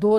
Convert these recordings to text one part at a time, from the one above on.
2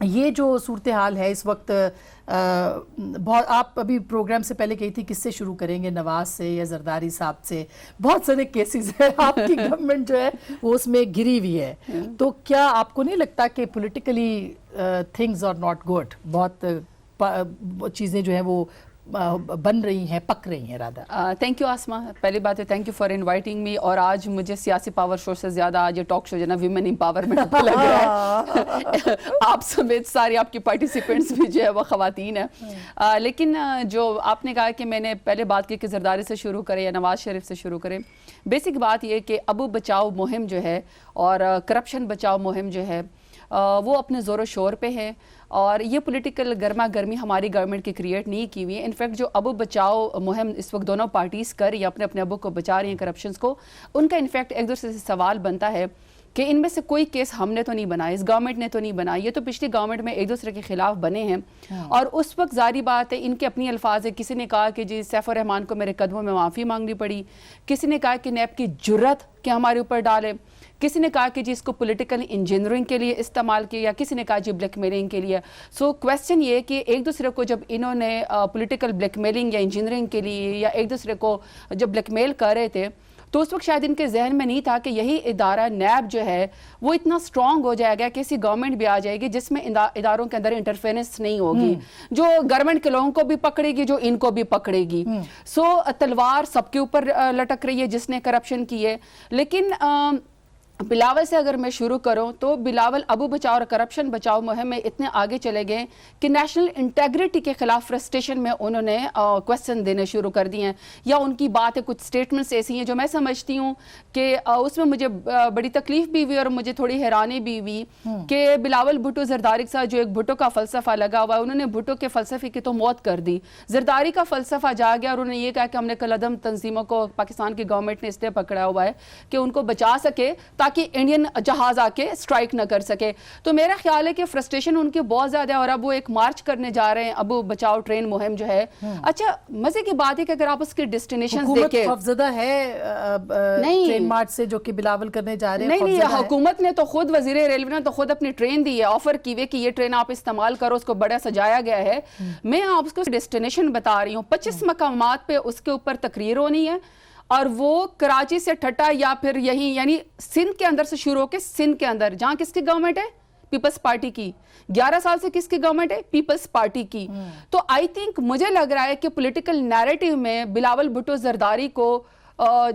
یہ جو صورتحال ہے اس وقت بہت، آپ ابھی پروگرام سے پہلے کہی تھی کس سے شروع کریں گے، نواز سے یا زرداری صاحب سے، بہت سارے کیسز ہیں، آپ کی گورنمنٹ جو ہے وہ اس میں گری ہوئی ہے، تو کیا آپ کو نہیں لگتا کہ politically things are not good, بہت چیزیں جو ہیں وہ بن رہی ہیں، پک رہی ہیں رادھا؟ تھینک یو آسما، پہلی بات ہے thank you for inviting me, اور آج مجھے سیاسی پاور شو سے زیادہ آج یہ ٹاک شو جو ہے نا ویمن امپاورمنٹ پہ لگ رہا ہے، آپ سمیت ساری آپ کی پارٹیسپینٹس بھی جو ہے وہ خواتین ہیں، لیکن جو آپ نے کہا کہ میں نے پہلے بات کی کہ زرداری سے شروع کریں یا نواز شریف سے شروع کریں، بیسک بات یہ کہ ابو بچاؤ مہم جو ہے اور کرپشن بچاؤ مہم جو ہے وہ اپنے زور و شور پہ ہے، اور یہ پولیٹیکل گرما گرمی ہماری گورنمنٹ کی کریٹ نہیں کی ہوئی ہے۔ انفیکٹ جو ابو بچاؤ مہم اس وقت دونوں پارٹیز کر رہی ہیں، اپنے اپنے ابو کو بچا رہی ہیں کرپشنز کو، ان کا انفیکٹ ایک دوسرے سے سوال بنتا ہے کہ ان میں سے کوئی کیس ہم نے تو نہیں بنایا، اس گورنمنٹ نے تو نہیں بنایا، یہ تو پچھلی گورنمنٹ میں ایک دوسرے کے خلاف بنے ہیں، اور اس وقت ظاہری بات ہے ان کے اپنی الفاظ ہے، کسی نے کہا کہ جی سیف الرحمان کو میرے قدموں میں معافی مانگنی پڑی، کسی نے کہا کہ نیب کی جرت کہ ہمارے اوپر ڈالے، کسی نے کہا کہ جی اس کو پولیٹیکل انجینئرنگ کے لیے استعمال کیا، کسی نے کہا جی بلیک میلنگ کے لیے۔ سو کویسچن یہ کہ ایک دوسرے کو جب انہوں نے پولیٹیکل بلیک میلنگ یا انجینئرنگ کے لیے یا ایک دوسرے کو جب بلیک میل کر رہے تھے تو اس وقت شاید ان کے ذہن میں نہیں تھا کہ یہی ادارہ نیب جو ہے وہ اتنا سٹرونگ ہو جائے گا کہ ایسی گورنمنٹ بھی آ جائے گی جس میں اداروں کے اندر انٹرفیرنس نہیں ہوگی، جو گورنمنٹ کے لوگوں کو بھی پکڑے گی، جو ان کو بھی پکڑے گی۔ سو تلوار سب کے اوپر لٹک رہی ہے جس نے کرپشن کی ہے، لیکن بلاول سے اگر میں شروع کروں تو بلاول ابو بچاؤ اور کرپشن بچاؤ مہم میں اتنے آگے چلے گئے کہ نیشنل انٹیگریٹی کے خلاف فرسٹریشن میں انہوں نے کویسچن دینے شروع کر دیے ہیں، یا ان کی بات ہے کچھ سٹیٹمنٹس ایسی ہیں جو میں سمجھتی ہوں کہ اس میں مجھے بڑی تکلیف بھی ہوئی اور مجھے تھوڑی حیرانی بھی ہوئی کہ بلاول بھٹو زرداری کے ساتھ جو ایک بھٹو کا فلسفہ لگا ہوا ہے، انہوں نے بھٹو کے فلسفے کی تو موت کر دی، زرداری کا فلسفہ جا گیا اور انہوں نے یہ کہا کہ ہم نے کالعدم تنظیموں کو پاکستان کی گورنمنٹ نے اس لیے پکڑا ہوا ہے کہ ان کو بچا سکے تاکہ انڈین جہاز آ کے اسٹرائک نہ کر سکے۔ تو میرا خیال ہے کہ فرسٹریشن ان کی بہت زیادہ ہے، اور اب وہ ایک مارچ کرنے جا رہے ہیں ابو بچاؤ ٹرین مہم جو ہے۔ اچھا مزے کی بات ہے کہ اگر آپ اس کے ڈیسٹینیشنز دیکھیں، خوفزدہ ہے ٹرین مارچ سے جو کہ بلاول کرنے جا رہے ہیں؟ نہیں، حکومت نے تو خود، وزیر ریلوے نے تو خود اپنی ٹرین دی ہے، آفر کی ہوئے کہ یہ ٹرین آپ استعمال کرو، اس کو بڑا سجایا گیا ہے۔ میں آپ کو ڈیسٹینیشن بتا رہی ہوں، 25 مقامات پہ اس کے اوپر تقریر ہونی ہے، اور وہ کراچی سے ٹھٹا یا پھر یہی یعنی سندھ کے اندر سے شروع ہو کے سندھ کے اندر، جہاں کس کی گورنمنٹ ہے؟ پیپلز پارٹی کی۔ 11 سال سے کس کی گورنمنٹ ہے؟ پیپلز پارٹی کی۔ تو آئی تھنک مجھے لگ رہا ہے کہ پولیٹیکل نیریٹو میں بلاول بھٹو زرداری کو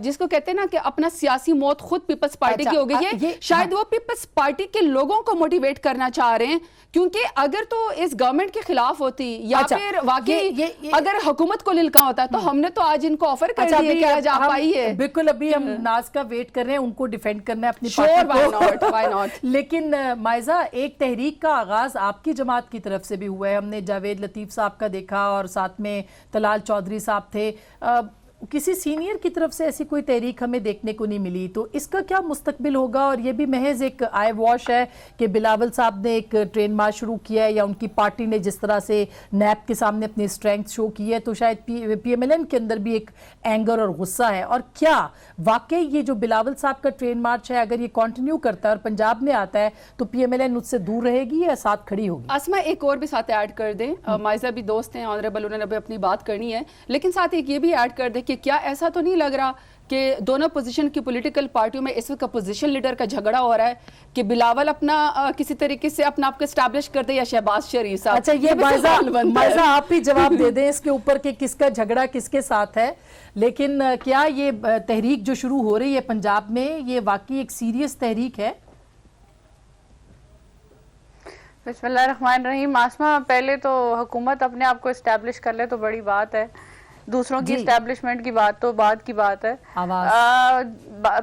جس کو کہتے ہیں نا کہ اپنا سیاسی موت خود پیپلز پارٹی کی ہو گئی ہے، شاید وہ پیپلز پارٹی کے لوگوں کو موٹیویٹ کرنا چاہ رہے ہیں، کیونکہ اگر تو اس گورنمنٹ کے خلاف ہوتی یا پھر واقعی اگر حکومت کو للکا ہوتا تو ہم نے تو آج ان کو آفر کر دیا کہ آج آپ آئیے۔ بالکل، ابھی ہم ناز کا ویٹ کر رہے ہیں، ان کو ڈیفینڈ کرنا ہے اپنی پارٹی کو۔ لیکن مائزہ، ایک تحریک کا آغاز آپ کی جماعت کی طرف سے بھی ہوا ہے، ہم نے جاوید لطیف صاحب کا دیکھا اور ساتھ میں طلال چودھری صاحب تھے، کسی سینئر کی طرف سے ایسی کوئی تحریک ہمیں دیکھنے کو نہیں ملی، تو اس کا کیا مستقبل ہوگا؟ اور یہ بھی محض ایک آئی واش ہے کہ بلاول صاحب نے ایک ٹرین مارچ شروع کیا ہے، یا ان کی پارٹی نے جس طرح سے نیب کے سامنے اپنی اسٹرینگتھ شو کی ہے، تو شاید پی ایم ایل این کے اندر بھی ایک اینگر اور غصہ ہے؟ اور کیا واقعی یہ جو بلاول صاحب کا ٹرین مارچ ہے اگر یہ کنٹینیو کرتا ہے اور پنجاب میں آتا ہے تو پی ایم ایل این اس سے دور رہے گی یا ساتھ کھڑی ہوگی؟ اسما ایک اور بھی ساتھ ایڈ کر دیں، مائزہ بھی دوست ہیں آنریبل، انہوں نے بھی اپنی بات کرنی ہے، لیکن ساتھ ایک یہ بھی ایڈ کر دیں کہ کیا ایسا تو نہیں لگ رہا کہ دونوں پوزیشن کی پولیٹیکل پارٹیوں میں اس وقت اپوزیشن لیڈر کا جھگڑا ہو رہا ہے کہ بلاول اپنا کسی طریقے سے اپنا آپ کو اسٹیبلش کر دے یا شہباز شریف صاحب؟ اچھا، یہ مائزہ آپ ہی جواب دے دیں اس کے اوپر کہ کس کا جھگڑا کس کے ساتھ ہے، لیکن کیا یہ تحریک جو شروع ہو رہی ہے پنجاب میں یہ واقعی ایک سیریس تحریک ہے؟ بسم اللہ الرحمن الرحیم۔ آسما، پہلے تو حکومت اپنے آپ کو اسٹیبلش کر لے تو بڑی بات ہے، دوسروں کی اسٹیبلشمنٹ کی بات تو بعد کی بات ہے۔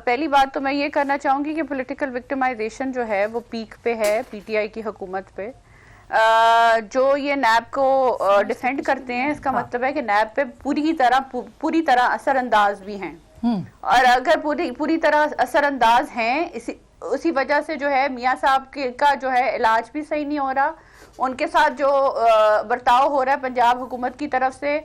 پہلی بات تو میں یہ کرنا چاہوں گی کہ پولیٹیکل وکٹمائزیشن جو ہے وہ پیک پہ ہے پی ٹی آئی کی حکومت پہ۔ جو یہ نیب کو ڈیفینڈ کرتے ہیں اس کا مطلب ہے کہ نیب پہ پوری طرح اثر انداز بھی ہیں، اور اگر پوری طرح اثر انداز ہیں اسی وجہ سے جو ہے میاں صاحب کا جو ہے علاج بھی صحیح نہیں ہو رہا، ان کے ساتھ جو برتاؤ ہو رہا ہے پنجاب حکومت کی طرف سے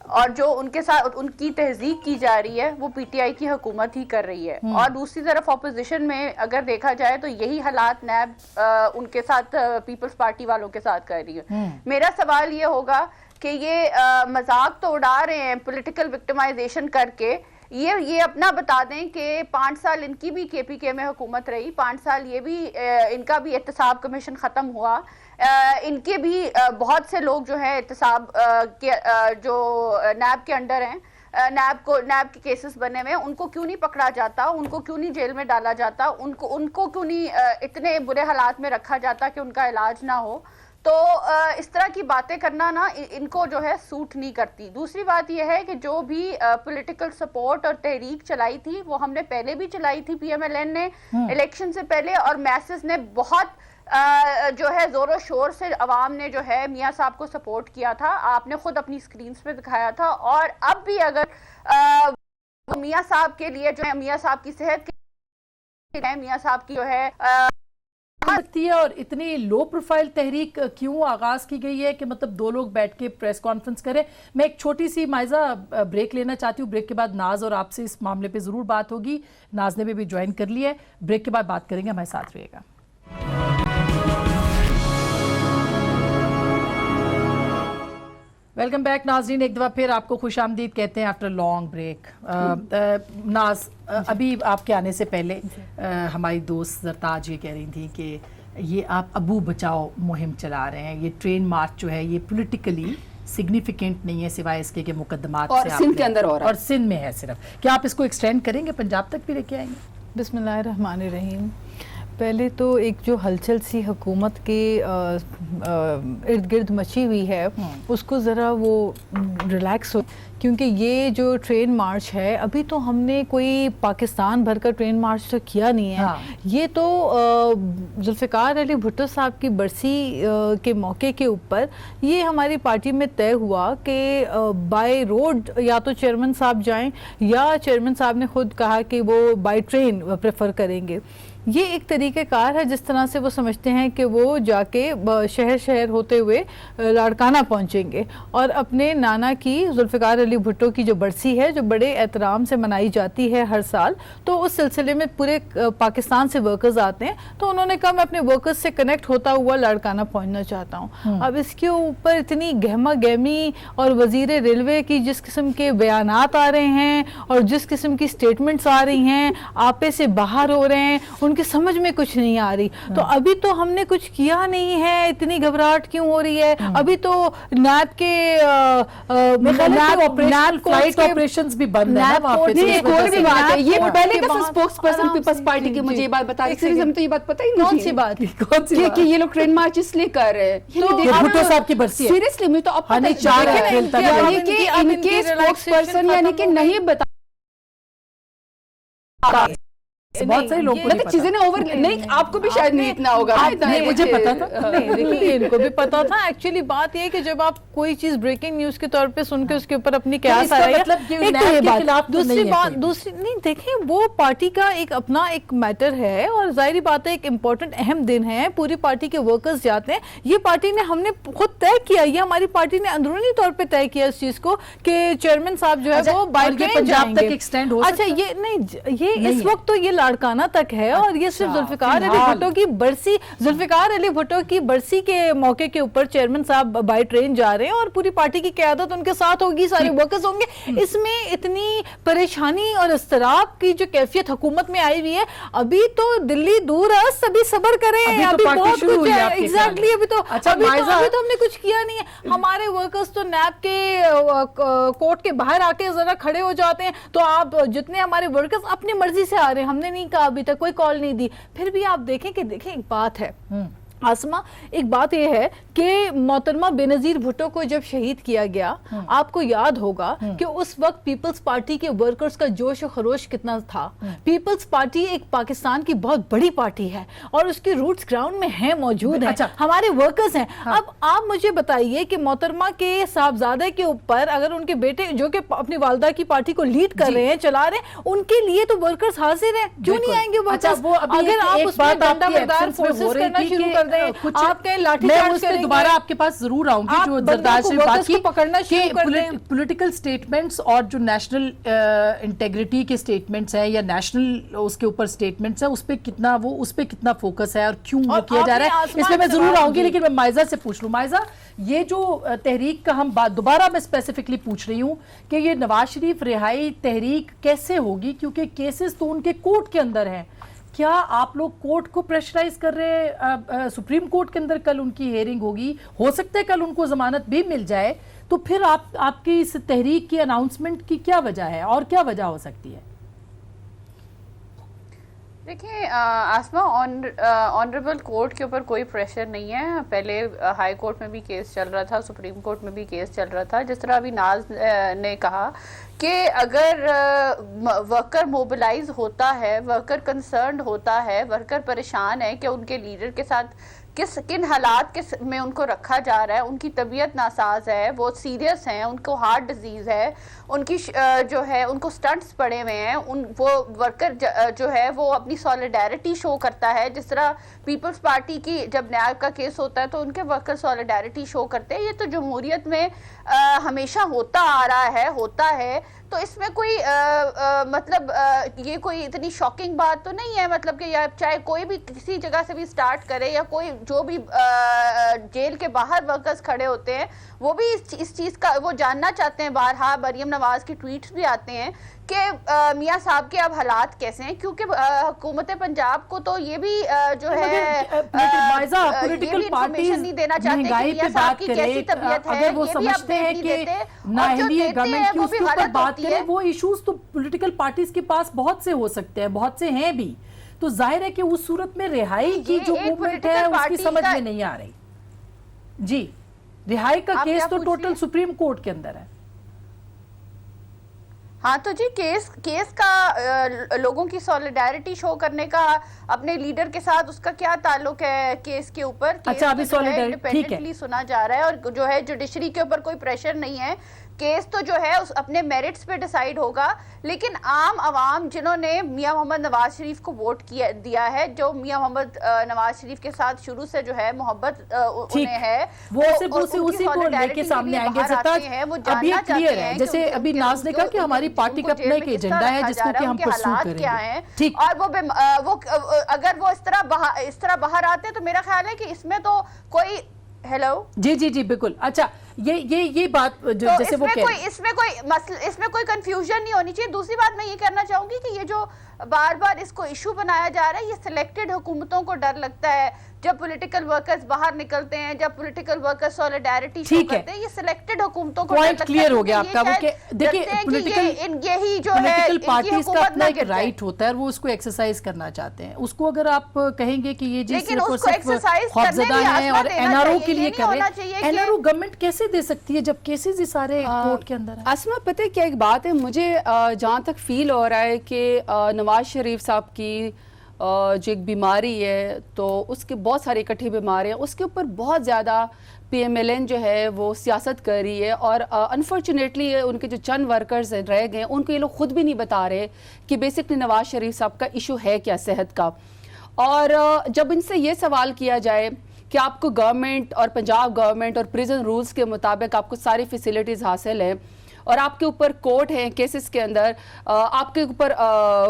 اور جو ان کے ساتھ ان کی تہذیب کی جا رہی ہے وہ پی ٹی آئی کی حکومت ہی کر رہی ہے. اور دوسری طرف اپوزیشن میں اگر دیکھا جائے تو یہی حالات نیب ان کے ساتھ پیپلز پارٹی والوں کے ساتھ کر رہی ہے. میرا سوال یہ ہوگا کہ یہ مذاق تو اڑا رہے ہیں پولیٹیکل وکٹمائزیشن کر کے, یہ اپنا بتا دیں کہ 5 سال ان کی بھی کے پی کے میں حکومت رہی, 5 سال یہ بھی ان کا بھی احتساب کمیشن ختم ہوا, ان کے بھی بہت سے لوگ جو ہے احتساب کے جو نیب کے انڈر ہیں, نیب کے کیسز بنے ہوئے, ان کو کیوں نہیں پکڑا جاتا, ان کو کیوں نہیں جیل میں ڈالا جاتا, ان کو کیوں نہیں اتنے برے حالات میں رکھا جاتا کہ ان کا علاج نہ ہو. تو اس طرح کی باتیں کرنا نا ان کو جو ہے سوٹ نہیں کرتی. دوسری بات یہ ہے کہ جو بھی پولیٹیکل سپورٹ اور تحریک چلائی تھی وہ ہم نے پہلے بھی چلائی تھی پی ایم ایل این نے الیکشن سے پہلے, اور میسز نے بہت جو ہے زور و شور سے عوام نے جو ہے میاں صاحب کو سپورٹ کیا تھا, آپ نے خود اپنی سکرینز پہ دکھایا تھا. اور اب بھی اگر میاں صاحب کے لیے جو ہے میاں صاحب کی صحت کے میاں صاحب کی جو ہے سکتی ہے, اور اتنی لو پروفائل تحریک کیوں آغاز کی گئی ہے کہ مطلب 2 لوگ بیٹھ کے پریس کانفرنس کریں. میں ایک چھوٹی سی مائزہ بریک لینا چاہتی ہوں, بریک کے بعد ناز اور آپ سے اس معاملے پہ ضرور بات ہوگی. ناز نے بھی جوائن کر لی ہے, بریک کے بعد بات کریں گے, ہمارے ساتھ رہیے گا. ویلکم بیک ناظرین, ایک دفعہ پھر آپ کو خوش آمدید کہتے ہیں آفٹر لانگ بریک. ناز, ابھی آپ کے آنے سے پہلے ہماری دوست زرتاج یہ کہہ رہی تھیں کہ یہ آپ ابو بچاؤ مہم چلا رہے ہیں, یہ ٹرین مارچ جو ہے یہ پولیٹیکلی سگنیفیکنٹ نہیں ہے سوائے اس کے مقدمات سے, اور سندھ کے اندر اور سندھ میں ہے صرف. کیا آپ اس کو ایکسٹینڈ کریں گے, پنجاب تک بھی لے کے آئیں گے؟ بسم اللہ الرحمن الرحیم. پہلے تو ایک جو ہلچل سی حکومت کے ارد گرد مچی ہوئی ہے اس کو ذرا وہ ریلیکس ہو, کیونکہ یہ جو ٹرین مارچ ہے ابھی تو ہم نے کوئی پاکستان بھر کا ٹرین مارچ تو کیا نہیں ہے. یہ تو ذوالفقار علی بھٹو صاحب کی برسی کے موقع کے اوپر یہ ہماری پارٹی میں طے ہوا کہ بائی روڈ یا تو چیئرمین صاحب جائیں, یا چیئرمین صاحب نے خود کہا کہ وہ بائی ٹرین پریفر کریں گے. یہ ایک طریقہ کار ہے جس طرح سے وہ سمجھتے ہیں کہ وہ جا کے شہر شہر ہوتے ہوئے لاڑکانہ پہنچیں گے, اور اپنے نانا کی ذوالفقار علی بھٹو کی جو برسی ہے جو بڑے احترام سے منائی جاتی ہے ہر سال, تو اس سلسلے میں پورے پاکستان سے ورکرز آتے ہیں, تو انہوں نے کہا میں اپنے ورکرز سے کنیکٹ ہوتا ہوا لاڑکانہ پہنچنا چاہتا ہوں. اب اس کے اوپر اتنی گہما گہمی اور وزیر ریلوے کی جس قسم کے بیانات آ رہے ہیں اور جس قسم کی سٹیٹمنٹس آ رہی ہیں, آپے سے باہر ہو رہے ہیں, ان کی سمجھ میں کچھ نہیں آ رہی. تو ابھی تو ہم نے کچھ کیا نہیں ہے, اتنی گھبراہٹ کیوں ہو رہی ہے؟ ابھی تو نیب کے فلائٹ آپریشنز بھی بند ہیں وہاں پہ. ایک اور بھی بات ہے, یہ پہلے کا اسپوکس پرسن پیپلز پارٹی کے مجھے یہ بات بتا رہی تھی, ہمیں تو یہ بات پتہ ہی نہیں. کون سی بات کہ یہ لوگ ٹرین مارچ اس لیے کر رہے ہیں, بھٹو صاحب کی برسی ہے. سیریسلی مجھے تو اب پتہ یعنی کہ ان کے اسپوکس پرسن یعنی کہ نہیں بتا بہت سارے لوگ چیزیں اوور نہیں, آپ کو بھی شاید نہیں اتنا ہوگا, مجھے پتا تھا. دیکھیے ان کو بھی پتا تھا. ایکچولی بات یہ ہے کہ جب آپ کوئی چیز بریکنگ نیوز کے طور پہ سن کے اس کے اوپر اپنی قیاس آ رہی ہے, دوسری بات نہیں, دیکھیں وہ پارٹی کا ایک اپنا ایک میٹر ہے, اور ظاہری بات ہے ایک امپورٹنٹ اہم دن ہے, پوری پارٹی کے ورکرز جاتے ہیں. یہ پارٹی نے ہم نے خود طے کیا, یہ ہماری پارٹی نے اندرونی طور پہ طے کیا اس چیز کو کہ چیئرمین صاحب جو ہے وہ بائی ٹرین جائیں گے. اچھا یہ نہیں, یہ اس وقت تو یہ لاڑکانہ تک ہے, اور یہ صرف ذوالفقار علی بھٹو کی برسی, ذوالفقار علی بھٹو کی برسی کے موقع کے اوپر چیئرمین صاحب بائی ٹرین جا رہے ہیں, اور پوری پارٹی کی قیادت ان کے ساتھ ہوگی, سارے ورکرز ہوں گے. اس میں اتنی پریشانی اور اضطراب کی جو کیفیت حکومت میں آئی ہوئی ہے, ابھی تو دلی دور ہے, ابھی صبر کریں, ابھی بہت کچھ ہے. ایگزیکٹلی, ابھی تو ہم نے کچھ کیا نہیں ہے. ہمارے ورکرز تو نیب کے کوٹ کے باہر آ کے ذرا کھڑے ہو جاتے ہیں, تو آپ جتنے ہمارے ورکرز اپنی مرضی سے آ رہے ہیں, ہم نے نہیں کہا ابھی تک کوئی کال نہیں دی. پھر بھی آپ دیکھیں کہ ایک بات ہے آسما, ایک بات یہ ہے کہ محترمہ بے نظیر بھٹو کو جب شہید کیا گیا, آپ کو یاد ہوگا کہ اس وقت پیپلز پارٹی کے ورکرز کا جوش و خروش کتنا تھا. پیپلز پارٹی ایک پاکستان کی بہت بڑی پارٹی ہے, اور اس کی روٹس گراؤنڈ میں ہیں, موجود ہیں, ہمارے ورکرز ہیں. اب آپ مجھے بتائیے کہ محترمہ کے صاحبزادے کے اوپر اگر ان کے بیٹے جو کہ اپنی والدہ کی پارٹی کو لیڈ کر رہے ہیں, چلا رہے ہیں, ان کے لیے تو ورکرز حاضر ہیں, کیوں نہیں آئیں گے ورکرز؟ اگر آپ اس میں ڈنڈا بردار فورسز کرنا شروع کر کر رہے ہیں, آپ کہیں لاٹھی میں چارج اس پہ کریں گے. دوبارہ آپ کے پاس ضرور آؤں گی جو زرداد سے بات کی کہ پولیٹیکل سٹیٹمنٹس اور جو نیشنل انٹیگریٹی کے سٹیٹمنٹس ہیں یا نیشنل اس کے اوپر سٹیٹمنٹس ہیں اس پہ کتنا فوکس ہے اور کیوں وہ کیا جا رہا ہے, اس پہ میں ضرور آؤں گی. لیکن میں مائزہ سے پوچھ لوں, مائزہ یہ جو تحریک کا ہم بات دوبارہ میں اسپیسیفکلی پوچھ رہی ہوں کہ یہ نواز شریف رہائی تحریک کیسے ہوگی, کیونکہ کیسز تو ان کے کورٹ کے اندر ہیں. کیا آپ لوگ کورٹ کو پریشرائز کر رہے ہیں؟ سپریم کورٹ کے اندر کل ان کی ہیئرنگ ہوگی, ہو سکتا ہے کل ان کو ضمانت بھی مل جائے, تو پھر آپ کی اس تحریک کی اناؤنسمنٹ کی کیا وجہ ہے اور کیا وجہ ہو سکتی ہے؟ دیکھیں آسما, آنریبل کورٹ کے اوپر کوئی پریشر نہیں ہے. پہلے ہائی کورٹ میں بھی کیس چل رہا تھا, سپریم کورٹ میں بھی کیس چل رہا تھا. جس طرح ابھی ناز نے کہا کہ اگر ورکر موبلائز ہوتا ہے, ورکر کنسرنڈ ہوتا ہے, ورکر پریشان ہے کہ ان کے لیڈر کے ساتھ کن حالات میں ان کو رکھا جا رہا ہے, ان کی طبیعت ناساز ہے, وہ سیریس ہیں, ان کو ہارٹ ڈیزیز ہے, ان کی جو ہے ان کو سٹنٹس پڑے ہوئے ہیں, وہ ورکر جو ہے وہ اپنی سولیڈیرٹی شو کرتا ہے. جس طرح پیپلز پارٹی کی جب نیاب کا کیس ہوتا ہے تو ان کے ورکر سولیڈیرٹی شو کرتے ہیں. یہ تو جمہوریت میں ہمیشہ ہوتا آ رہا ہے, ہوتا ہے. تو اس میں کوئی مطلب یہ کوئی اتنی شاکنگ بات تو نہیں ہے, مطلب کہ چاہے کوئی بھی کسی جگہ سے بھی سٹارٹ کرے یا کوئی جو بھی جیل کے باہر ورکرز کھڑے ہوتے ہیں وہ بھی اس چیز کا وہ جاننا چاہتے ہیں. بارہا مریم نواز کی ٹویٹس بھی آتے ہیں کہ میاں صاحب کے اب حالات کیسے ہیں, کیونکہ حکومت پنجاب کو تو یہ بھی جو ہے یہ بھی انفارمیشن نہیں دینا چاہتے کہ میاں صاحب کی کیسی طبیعت ہے, وہ سمجھتے ہیں کہ نااہلی گورنمنٹ کی اس کے اوپر بات کریں. وہ ایشوز تو پولیٹیکل پارٹیز کے پاس بہت سے ہو سکتے ہیں, بہت سے ہیں بھی, تو ظاہر ہے کہ اس صورت میں رہائی کی جو موومنٹ ہے اس کی سمجھ میں نہیں آ رہی. جی, رہائی کا کیس تو ٹوٹل سپریم کورٹ کے اندر ہے. ہاں تو جی کیس کا لوگوں کی سولیڈیرٹی شو کرنے کا اپنے لیڈر کے ساتھ اس کا کیا تعلق ہے کیس کے اوپر؟ اچھا, ابھی سولیڈیرٹی ٹھیک ہے, سنا جا رہا ہے اور جو ہے جوڈیشری کے اوپر کوئی پریشر نہیں ہے. کیس تو جو ہے اپنے میرٹس پہ ڈیسائیڈ ہوگا, لیکن عام عوام جنہوں نے میاں محمد نواز شریف کو ووٹ دیا ہے, جو میاں محمد نواز شریف کے ساتھ شروع سے جو ہے محبت انہیں ہے, وہ اسی کو لے کے سامنے آئیں گے. اب یہ کلیئر ہے, جیسے ابھی ناز نے کہا کہ ہماری پارٹی کا اپنا ایک ایجنڈا ہے جس کو کہ ہم پرسو کریں گے, اور وہ اگر وہ اس طرح باہر آتے تو میرا خیال ہے کہ اس میں تو کوئی ہیلو جی بالکل. اچھا, یہ بات جیسے وہ اس میں کوئی کنفیوژن نہیں ہونی چاہیے. دوسری بات میں یہ کرنا چاہوں گی کہ یہ جو بار بار اس کو ایشو بنایا جا رہا ہے, یہ سلیکٹڈ حکومتوں کو ڈر لگتا ہے جب پولیٹیکل ورکرز باہر نکلتے ہیں, جب پولیٹیکل ورکرز سولیڈیرٹی شو کرتے ہیں. یہ سلیکٹڈ حکومتوں کو ڈر لگتا ہے. کلیئر ہو گیا آپ کا, وہ کہ دیکھیں یہی جو ہے پولیٹیکل پارٹیز کا اپنا ایک رائٹ ہوتا ہے اور وہ اس کو ایکسرسائز کرنا چاہتے ہیں. اس کو اگر آپ کہیں گے کہ یہ جی صرف خوفزدہ ہیں اور این آر او کے لیے کر رہے ہیں, این آر او گورنمنٹ کیسے دے سکتی ہے جب کیسز ہی سارے کورٹ کے اندر ہیں؟ اسما پتہ کیا ایک بات ہے, مجھے جہاں تک فیل ہو رہا ہے کہ نواز شریف صاحب کی جو ایک بیماری ہے تو اس کے بہت ساری اکٹھی بیماری ہیں, اس کے اوپر بہت زیادہ پی ایم ایل این جو ہے وہ سیاست کر رہی ہے, اور انفارچونیٹلی ان کے جو چند ورکرز رہ گئے ان کو یہ لوگ خود بھی نہیں بتا رہے کہ بیسکلی نواز شریف صاحب کا ایشو ہے کیا صحت کا. اور جب ان سے یہ سوال کیا جائے کہ آپ کو گورنمنٹ اور پنجاب گورنمنٹ اور پریزن رولز کے مطابق آپ کو ساری فیسیلیٹیز حاصل ہیں اور آپ کے اوپر کورٹ ہیں, کیسز کے اندر آپ کے اوپر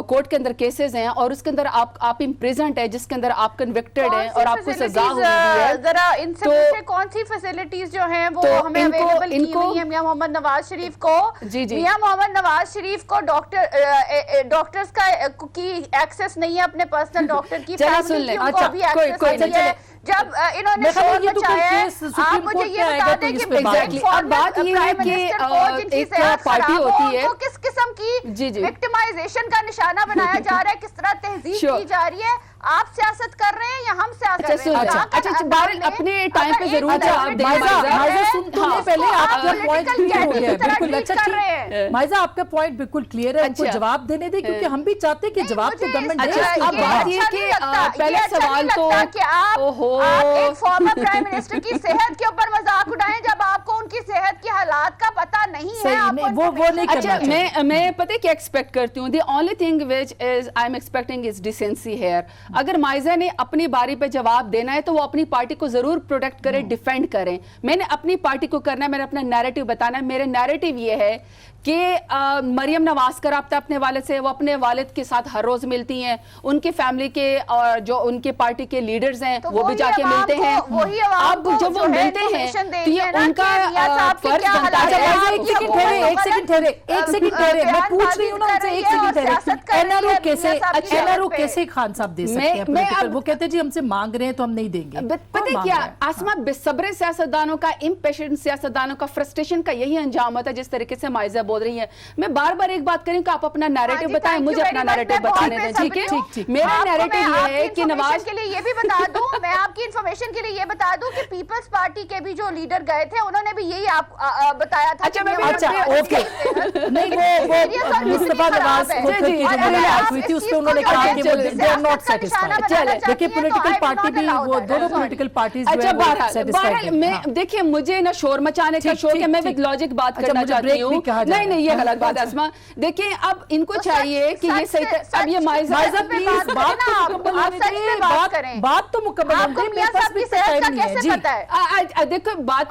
کورٹ کے اندر کیسز ہیں اور اس کے اندر آپ امپریزنٹ ہے جس کے اندر آپ کنوکٹڈ ہیں اور آپ کو سزا ہوئی ہے. ذرا ان سے پوچھیں کون سی فیسیلیٹیز جو ہیں وہ ہمیں اویلیبل کی ہوئی ہیں میاں محمد نواز شریف کو. میاں محمد نواز شریف کو ڈاکٹرز کی ایکسس نہیں ہے اپنے پرسنل ڈاکٹر کی, فیملی ان کو بھی ایکسس نہیں ہے. جب انہوں نے شور مچایا ہے, آپ مجھے یہ بتا دیں کہ بات یہ ہے کہ ایک پارٹی ہوتی ہے تو کس قسم کی وکٹمائزیشن کا نشانہ بنایا جا رہا ہے, کس طرح تہذیب کی جا رہی ہے. آپ سیاست کر رہے ہیں یا ہم سیاست کر رہے ہیں؟ اچھا بارل اپنے ٹائم پہ ضرور پہلے آپ کا پوائنٹ کلیئر ہو گیا. بالکل اچھا ٹھیک, مائزہ آپ کا پوائنٹ بالکل کلیئر ہے, ان کو جواب دینے دیں کیونکہ ہم بھی چاہتے ہیں کہ جواب تو گورنمنٹ دے. اب بات یہ کہ پہلا سوال تو کہ آپ ایک فارمر پرائم منسٹر کی صحت کے اوپر مذاق اڑائیں جب آپ کو ان کی صحت کے حالات کا پتہ نہیں ہے. وہ نہیں کرنا چاہیے. میں پتہ کیا ایکسپیکٹ کرتی ہوں, the only thing which is I am expecting is decency here. اگر مائزہ نے اپنی باری پہ جواب دینا ہے تو وہ اپنی پارٹی کو ضرور پروٹیکٹ کرے, ڈیفینڈ کریں. میں نے اپنی پارٹی کو کرنا ہے, میں نے اپنا نیریٹو بتانا ہے. میرے نیریٹو یہ ہے کہ مریم نواز کا رابطہ اپنے والد سے, وہ اپنے والد کے ساتھ ہر روز ملتی ہیں, ان کے فیملی کے اور جو ان کے پارٹی کے لیڈرز ہیں وہ بھی جا کے ملتے ہیں. اب جب وہ ملتے ہیں تو یہ ان کا فرض بنتا ہے. ایک سیکنڈ ٹھہرے, میں پوچھ رہی ہوں نا ان سے, ایک سیکنڈ ٹھہرے. این آر او کیسے خان صاحب دے سکتے ہیں پولیٹیکل؟ وہ کہتے ہیں جی ہم سے مانگ رہے ہیں تو ہم نہیں دیں گے. پتہ کیا آسما, بے صبر سیاستدانوں کا, امپیشنٹ سیاستدانوں کا, فرسٹریشن کا یہی انجام ہوتا ہے جس طریقے سے مائزہ بول رہی ہے. میں بار بار ایک بات کروں کہ آپ اپنا نیریٹو بتائیں, مجھے اپنا نیریٹو بتانے دیں. ٹھیک ہے, میرا نیریٹو یہ ہے کہ نواز کے لیے یہ بھی بتا دوں, میں آپ کی انفارمیشن کے لیے یہ بتا دوں کہ پیپلز پارٹی کے بھی جو لیڈر گئے تھے انہوں نے بھی یہی آپ بتایا تھا. اچھا اوکے, نہیں وہ مصطفیٰ نواز ہوئی تھی, اس پہ انہوں نے کہا کہ وہ دے آر ناٹ سیٹسفائیڈ. دیکھیں پولیٹیکل پارٹی بھی, وہ دونوں پولیٹیکل پارٹیز جو ہے بہرحال میں دیکھیں مجھے نہ شور مچانے کا شوق ہے, میں ود لاجک بات کرنا چاہتی ہوں. نہیں یہ غلط بات ہے اسما. دیکھیں اب ان کو چاہیے کہ یہ صحیح, اب یہ مائزہ پلیز بات تو مکمل دیکھو بات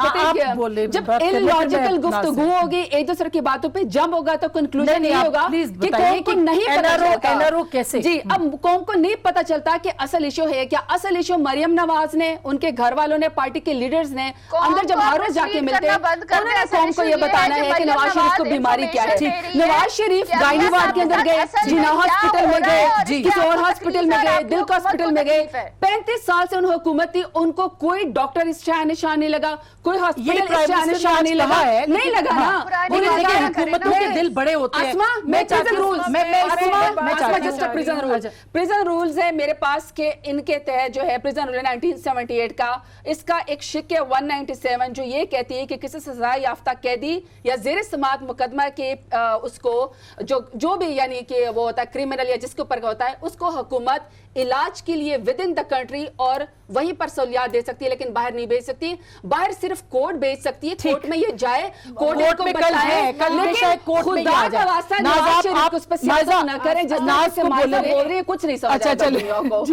جب ان لاجیکل گفتگو ہوگی, ایک دوسرے کی باتوں پہ جم ہوگا تو کنکلوژن نہیں ہوگا کہ قوم کو نہیں پتا چلتا. جی اب قوم کو نہیں پتا چلتا کہ اصل ایشو ہے کیا. اصل ایشو مریم نواز نے, ان کے گھر والوں نے, پارٹی کے لیڈرز نے اندر جب ہر روز جا کے ملتے ہیں انہوں نے قوم کو یہ بتانا ہے کہ نواز شریف کو بیماری کیا ہے. نواز شریف گائنی وارڈ کے اندر گئے, جنا ہاسپٹل میں گئے, کسی اور ہاسپٹل میں گئے, دل کا ہاسپٹل میں گئے. 35 سال سے ان حکومت تھی, ان کو کوئی ڈاکٹر اس شاہ نشان نہیں لگا, کوئی ہاسپٹل اس شاہ نشان نہیں لگا, نہیں لگا نا. حکومتوں کے دل بڑے ہوتے ہیں. پریزن رولز ہے میرے پاس کہ ان کے تحت جو ہے پریزن رول 1978 کا, اس کا ایک شک ہے 197 جو یہ کہتی ہے کہ کسی سزا یافتہ قیدی یا زیر سماعت مقدمہ کے اس کو جو بھی یعنی کہ وہ ہوتا ہے کرمنل یا جس کے اوپر ہوتا ہے, اس کو حکومت علاج کے لیے ود ان دا کنٹری اور وہیں پر سہولیات دے سکتی ہے, لیکن باہر نہیں بھیج سکتی. باہر صرف کورٹ بھیج سکتی ہے, کورٹ میں یہ جائے, کورٹ میں بتائے, لیکن خدا کا واسطہ نواز شریف اس پر سیاست نہ کریں جس طرح سے مائزہ بول رہی ہے, کچھ نہیں سمجھ آتا دنیا کو.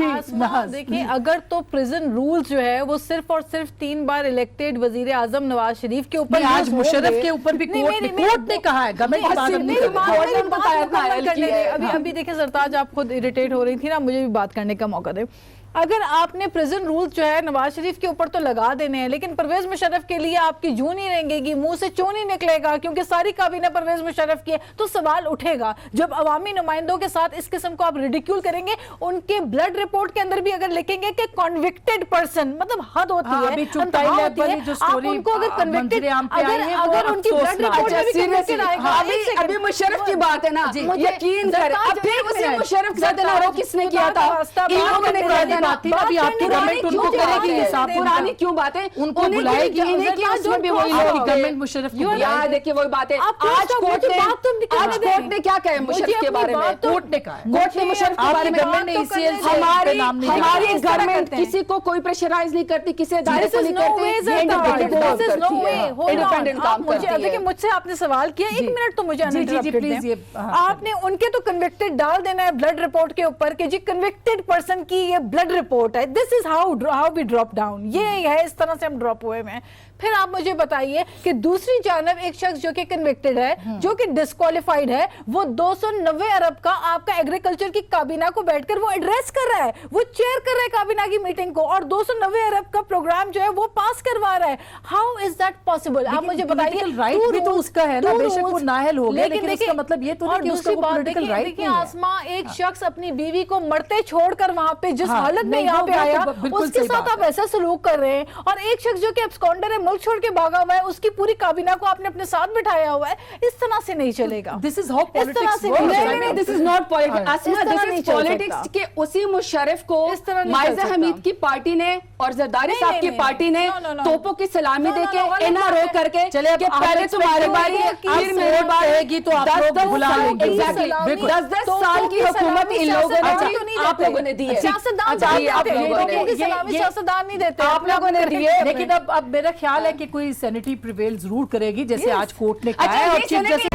دیکھیں اگر تو پریزن رول جو ہے وہ صرف اور صرف 3 بار الیکٹڈ وزیر اعظم نواز شریف کے اوپر, آج مشرف کے اوپر بھی کورٹ نے کہا ہے, ابھی دیکھیں سرتاج آپ خود اریٹیٹ ہو رہی تھی نا, مجھے بھی بات کرنے کا موقع دے. اگر آپ نے پریزن رولز جو ہے نواز شریف کے اوپر تو لگا دینے ہیں, لیکن پرویز مشرف کے لیے آپ کی جو نہیں رنگے گی, منہ سے چوں نہیں نکلے گا, کیونکہ ساری کابینہ پرویز مشرف کی ہے, تو سوال اٹھے گا. جب عوامی نمائندوں کے ساتھ اس قسم کو آپ ریڈیکیول کریں گے, ان کے بلڈ رپورٹ کے اندر بھی اگر لکھیں گے کہ کنوکٹڈ پرسن, مطلب حد ہوتی ہے, آپ ان کو اگر کنوکٹڈ, اگر ان کی بلڈ رپورٹ ابھی مشرف کی بات ہے نا, یقین کریں اب پھر اسی مشرف کے ساتھ نارو کس نے کیا تھا, ان لوگوں نے کیا تھا. ابھی آپ کی گورنمنٹ ان کو کرے گی حساب, پرانی کیوں باتیں ان کو بلائے گی, اس میں بھی وہی لوگ گورنمنٹ مشرف کو یاد دیکھیے وہی بات ہے. آج کورٹ نے کیا کہا ہے مشرف کے بارے میں, کورٹ نے کہا, کورٹ نے مشرف کے بارے میں, ہماری گورنمنٹ کسی کو کوئی پریشرائز نہیں کرتی, کسی ادارے کو نہیں کرتی. مجھ سے آپ نے سوال کیا, 1 منٹ تو مجھے آپ نے ان کے تو کنوکٹڈ ڈال دینا ہے بلڈ رپورٹ کے اوپر کہ جی کنوکٹڈ پرسن کی یہ بلڈ رپورٹ ہے, this is how we drop down, یہ ہے اس طرح سے ہم ڈراپ ہوئے ہیں. پھر آپ مجھے بتائیے کہ دوسری جانب ایک شخص جو کہ کنوکٹڈ ہے, جو کہ ڈسکوالیفائڈ ہے, وہ 290 ارب کا آپ کا ایگریکلچر کی کابینہ کو بیٹھ کر وہ ایڈریس کر رہا ہے, وہ چیئر کر رہا ہے کابینہ کی میٹنگ کو, اور 290 ارب کا پروگرام جو ہے وہ پاس کروا رہا ہے. How is that possible? آپ مجھے بتائیے. رائٹ بھی تو اس کا ہے نا, بے شک وہ نااہل ہو گیا, لیکن اس کا مطلب یہ تو نہیں کہ اس کا پولیٹیکل رائٹ نہیں ہے. آسما, ایک شخص اپنی بیوی کو مرتے چھوڑ کر وہاں پہ جس حالت میں یہاں پہ آیا, اس کے ساتھ آپ ایسا سلوک کر رہے ہیں, اور ایک شخص جو کہ ابسکونڈر ہے, ملک چھوڑ کے بھاگا ہوا ہے, اس کی پوری کابینہ کو آپ نے اپنے ساتھ بٹھایا ہوا ہے. اس طرح سے نہیں چلے گا. This is how politics works. نہیں, this is not politics. Asma, this is politics کہ اسی مشرف کو مائزہ حمید کی پارٹی نے اور زرداری صاحب کی پارٹی نے توپوں کی سلامی دے کے اینا رو کر کے کہ پہلے تمہاری باری ہے, پھر میری باری ہے, تو آپ لوگ بلا لیں گے. 10 سال کی حکومت ان لوگوں نے, آپ لوگوں نے دی ہے. سیاستدان نہیں دیتے, آپ لوگوں نے دی ہے. لیکن اب میرا خیال ہے کہ کوئی سینیٹری پریویل ضرور کرے گی, جیسے آج کورٹ نے کہا ہے, اور چیف جسٹس